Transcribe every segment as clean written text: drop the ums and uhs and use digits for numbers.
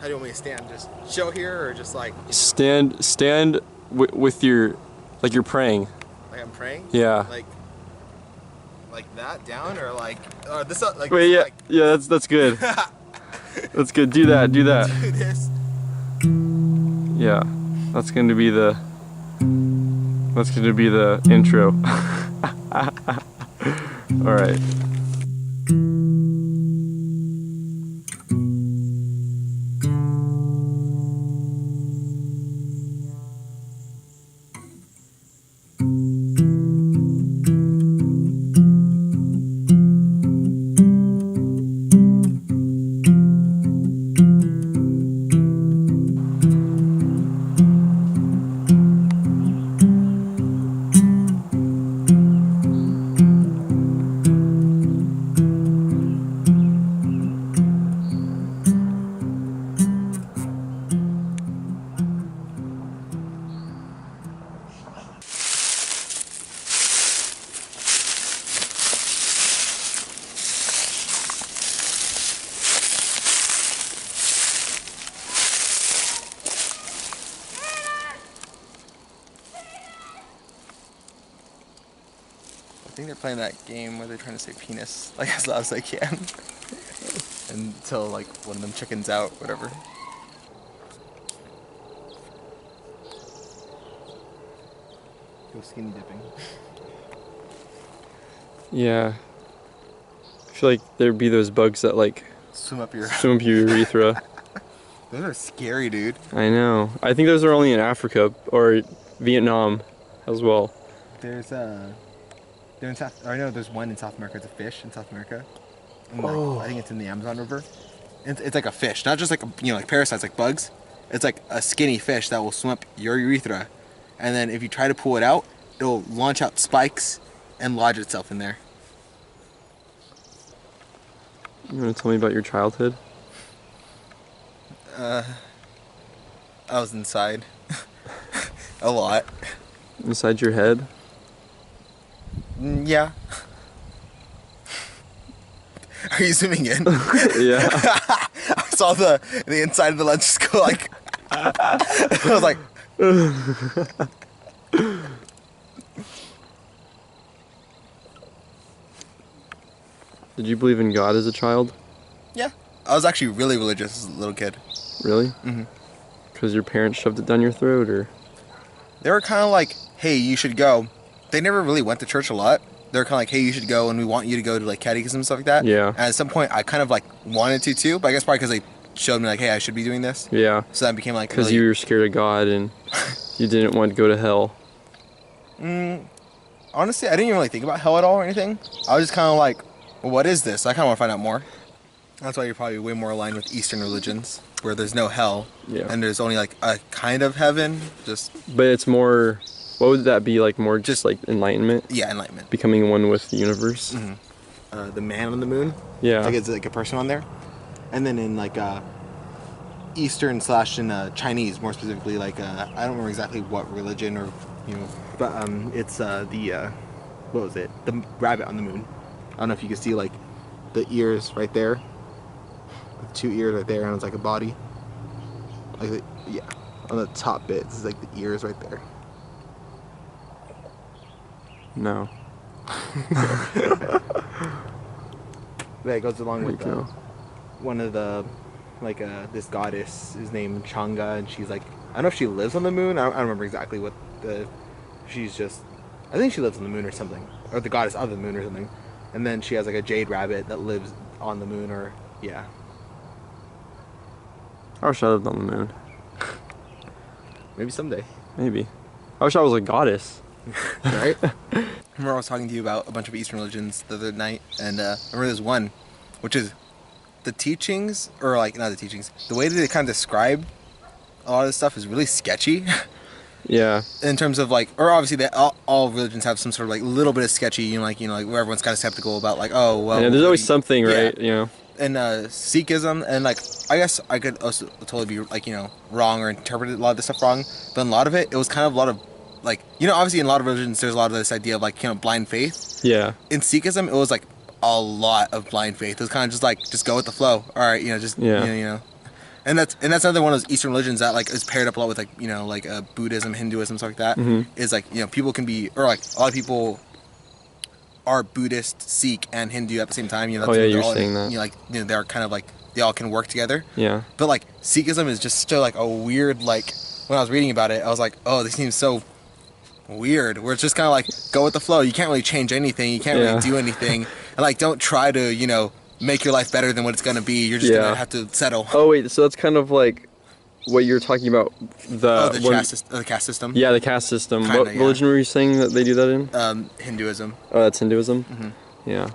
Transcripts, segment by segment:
How do you want me to stand? Just chill here, or just like Stand with your, like you're praying. like I'm praying? Yeah. Like that down, or like this like Wait, this, yeah, like yeah, that's good. That's good. Do that. Do that. do this. Yeah, that's going to be the. That's going to be the intro. All right. I think they're playing that game where they're trying to say penis like as loud as they can until like one of them chickens out, whatever. Go skinny dipping. Yeah. I feel like there'd be those bugs that like Swim up your. swim up your urethra. Those are scary, dude. I know. I think those are only in Africa or Vietnam as well. There's there in South. I know there's one in South America. It's a fish in South America. And, like, Oh. I think it's in the Amazon River. It's like a fish, not just like like parasites, like bugs. It's like a skinny fish that will swim up your urethra, and then if you try to pull it out, it'll launch out spikes and lodge itself in there. You want to tell me about your childhood? I was inside a lot. Inside your head? Yeah. Are you zooming in? Yeah. I saw the inside of the lens just go like. I was like. Did you believe in God as a child? Yeah. I was actually really religious as a little kid. Really? Mhm. Because your parents shoved it down your throat, or? They were kind of like, hey, you should go. They never really went to church a lot. They were kind of like, hey, you should go, and we want you to go to like catechism and stuff like that. Yeah. And at some point, I kind of like wanted to too, but I guess probably because they showed me like, hey, I should be doing this. Yeah. So that became like. Because Really... you were scared of God and you didn't want to go to hell. Honestly, I didn't even really think about hell at all or anything. I was just kind of like, well, what is this? I kind of want to find out more. That's why you're probably way more aligned with Eastern religions, where there's no hell, Yeah. and there's only like a kind of heaven. Just But it's more, what would that be like? More just like enlightenment? yeah, enlightenment. Becoming one with the universe? The man on the moon. Yeah. Like it's like a person on there, and then in like Eastern / in Chinese, more specifically, like I don't remember exactly what religion or but it's the what was it? The rabbit on the moon. I don't know if you can see like the ears right there, the 2 ears right there, and it's like a body. Like yeah, on the top bit, this is like the ears right there. No. Yeah, it goes along Wait, with no. one of the like this goddess is named Changa, and she's like, I don't know if she lives on the moon. I don't remember exactly what she's just, I think she lives on the moon or something, or the goddess of the moon or something. And then she has like a jade rabbit that lives on the moon, or yeah. I wish I lived on the moon. Maybe someday. Maybe. I wish I was a goddess. Right? Remember I was talking to you about a bunch of Eastern religions the other night, and I remember there's one, which is the teachings, or like not the teachings, the way that they kind of describe a lot of this stuff is really sketchy. Yeah. In terms of like, or obviously that all religions have some sort of like little bit of sketchy, like where everyone's kind of skeptical about like, oh well. Yeah, there's always something, yeah. right? You know. And Sikhism, and like I guess I could also totally be like wrong or interpreted a lot of this stuff wrong, but in a lot of it was kind of a lot of like obviously in a lot of religions there's a lot of this idea of like blind faith. Yeah. In Sikhism it was like a lot of blind faith. It was kind of just like just go with the flow. All right, just Yeah. that's another one of those Eastern religions that like is paired up a lot with like like Buddhism, Hinduism, stuff like that. Is like people can be, or like a lot of people are Buddhist, Sikh, and Hindu at the same time. Oh yeah, they're you're all, saying that. like they're kind of like they all can work together. Yeah. But like Sikhism is just still like a weird, like when I was reading about it, I was like, oh, this seems so weird. Where it's just kind of like go with the flow. You can't really change anything. You can't Yeah. really do anything, and like don't try to make your life better than what it's gonna be. You're just gonna have to settle. Oh wait, so that's kind of like what you're talking about. The caste system. Yeah, the caste system. Kinda, What religion were you saying that they do that in? Hinduism. Oh, that's Hinduism? Yeah.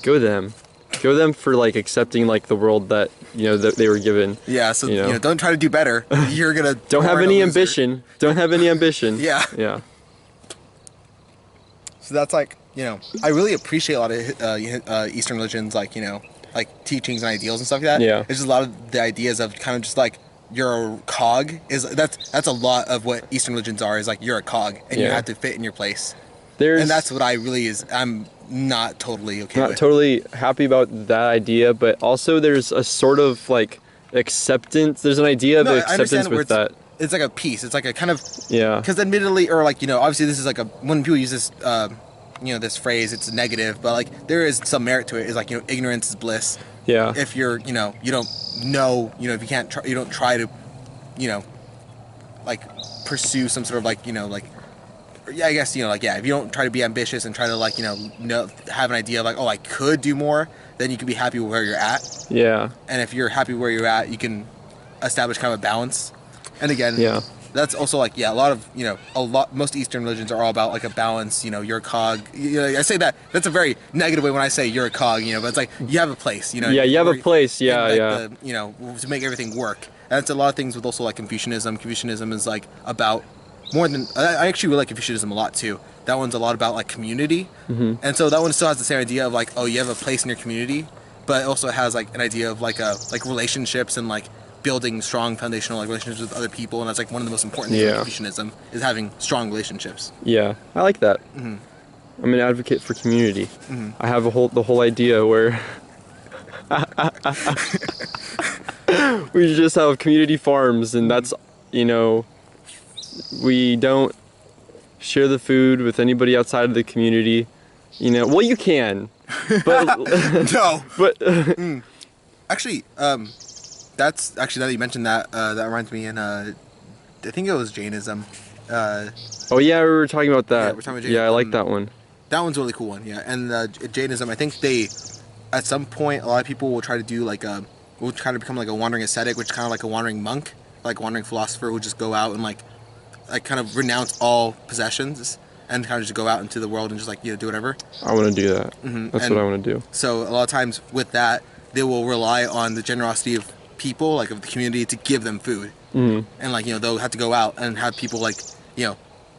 Go them. Go them for like accepting like the world that that they were given. Yeah, so don't try to do better. You're gonna Don't have any ambition. Don't have any ambition. Yeah. Yeah. So that's like I really appreciate a lot of Eastern religions, like like teachings and ideals and stuff like that. Yeah. It's just a lot of the ideas of kind of just like you're a cog that's a lot of what Eastern religions are, is like you're a cog and you have to fit in your place. And that's what I'm not totally okay with. Not totally happy about that idea, but also there's a sort of like acceptance. There's an idea of acceptance with that. It's like a piece. It's like a kind of Yeah. Because admittedly, or like obviously this is like when people use this this phrase, it's negative, but like there is some merit to it. Is like ignorance is bliss. Yeah. If you're you don't know if you can't you don't try to like pursue some sort of like I guess if you don't try to be ambitious and try to like have an idea of like, oh, I could do more, then you can be happy with where you're at. Yeah. And if you're happy where you're at, you can establish kind of a balance. And again, that's also like a lot of most Eastern religions are all about like a balance. You're a cog. I say that's a very negative way when I say you're a cog. But it's like you have a place. Yeah, you have a place. Yeah, to make everything work. And it's a lot of things with also like Confucianism. Confucianism is like about more than I actually really like Confucianism a lot too. That one's a lot about like community, and so that one still has the same idea of like, oh, you have a place in your community, but it also has like an idea of like relationships and like building strong foundational like relationships with other people, and that's like one of the most important things of Confucianism is having strong relationships. Yeah, I like that. I'm an advocate for community. I have the whole idea where we just have community farms, and that's we don't share the food with anybody outside of the community. Well, you can, but no. But actually, that's actually, now that you mentioned that, that reminds me. And I think it was Jainism. Oh yeah, we were talking about that. Yeah, we're talking about Jainism. Yeah, I like that one. That one's a really cool one. Yeah, and Jainism, I think they, at some point, a lot of people will try to do like will try to become like a wandering ascetic, which is kind of like a wandering monk, like wandering philosopher, who just go out and like kind of renounce all possessions and kind of just go out into the world and just like do whatever. I want to do that. That's what I want to do. So a lot of times with that, they will rely on the generosity of people, like of the community, to give them food. And like they'll have to go out and have people like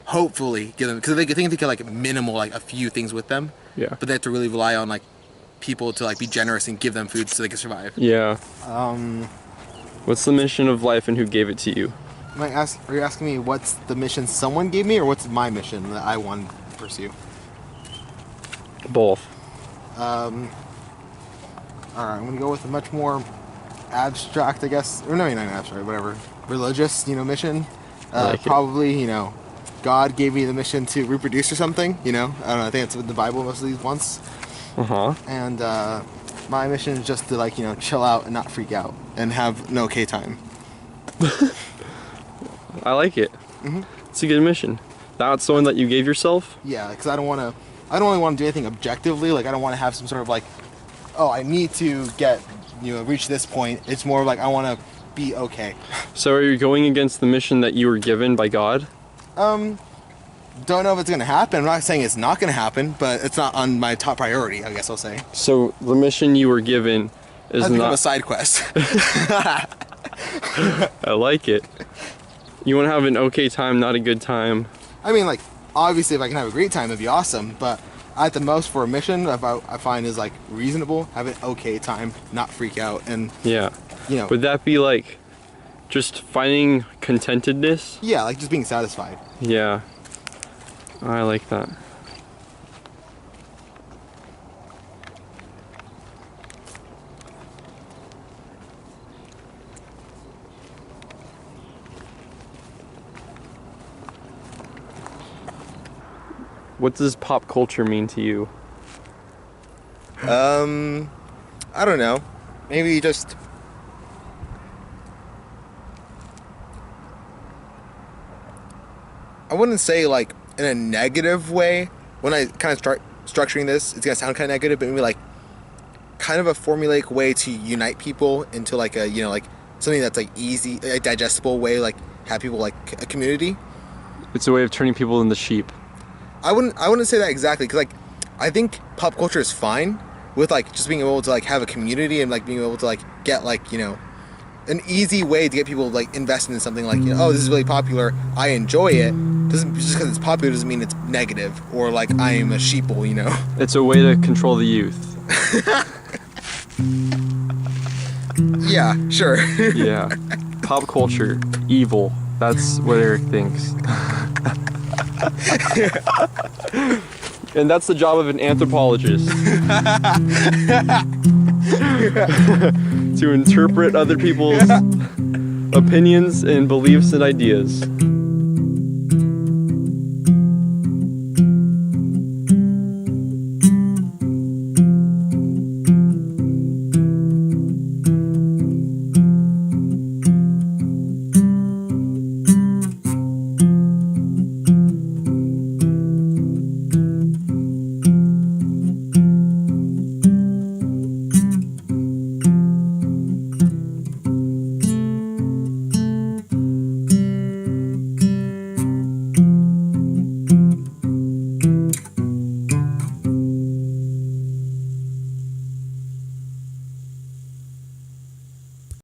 hopefully give them, because they think they can like minimal like a few things with them. Yeah. But they have to really rely on like people to like be generous and give them food so they can survive. Yeah. What's the mission of life and who gave it to you? Are you asking me what's the mission someone gave me, or what's my mission that I want to pursue? Both. All right, I'm gonna go with a much more abstract, I guess, or no, not abstract, whatever, religious, mission. Like probably, God gave me the mission to reproduce or something. I don't know. I think it's in the Bible most of these ones. And my mission is just to like chill out and not freak out and have an okay time. I like it. It's a good mission. That's the one that you gave yourself? Yeah, because I don't really want to do anything objectively. Like I don't want to have some sort of like, oh, I need to get reach this point. It's more like I want to be okay. So are you going against the mission that you were given by God? Don't know if it's gonna happen. I'm not saying it's not gonna happen, but it's not on my top priority, I guess I'll say. So the mission you were given is not a side quest. I like it. You want to have an okay time, not a good time. I mean, like, obviously if I can have a great time, it'd be awesome, but at the most for a mission, if I find is like reasonable, have an okay time, not freak out, and yeah. Would that be like just finding contentedness? Yeah, like just being satisfied. Yeah. I like that. What does pop culture mean to you? I don't know. Maybe just... I wouldn't say like in a negative way. When I kind of start structuring this, it's gonna sound kind of negative, but maybe like kind of a formulaic way to unite people into like a, you know, like something that's like easy, a digestible way, like have people like a community. It's a way of turning people into sheep. I wouldn't say that exactly, because like I think pop culture is fine with like just being able to like have a community and like being able to like get like, you know, an easy way to get people like invested in something, like, you know, oh, this is really popular, I enjoy it. Doesn't, just because it's popular doesn't mean it's negative or like I am a sheeple, you know. It's a way to control the youth. Yeah, sure. Yeah. Pop culture, evil. That's what Eric thinks. And that's the job of an anthropologist. To interpret other people's opinions and beliefs and ideas.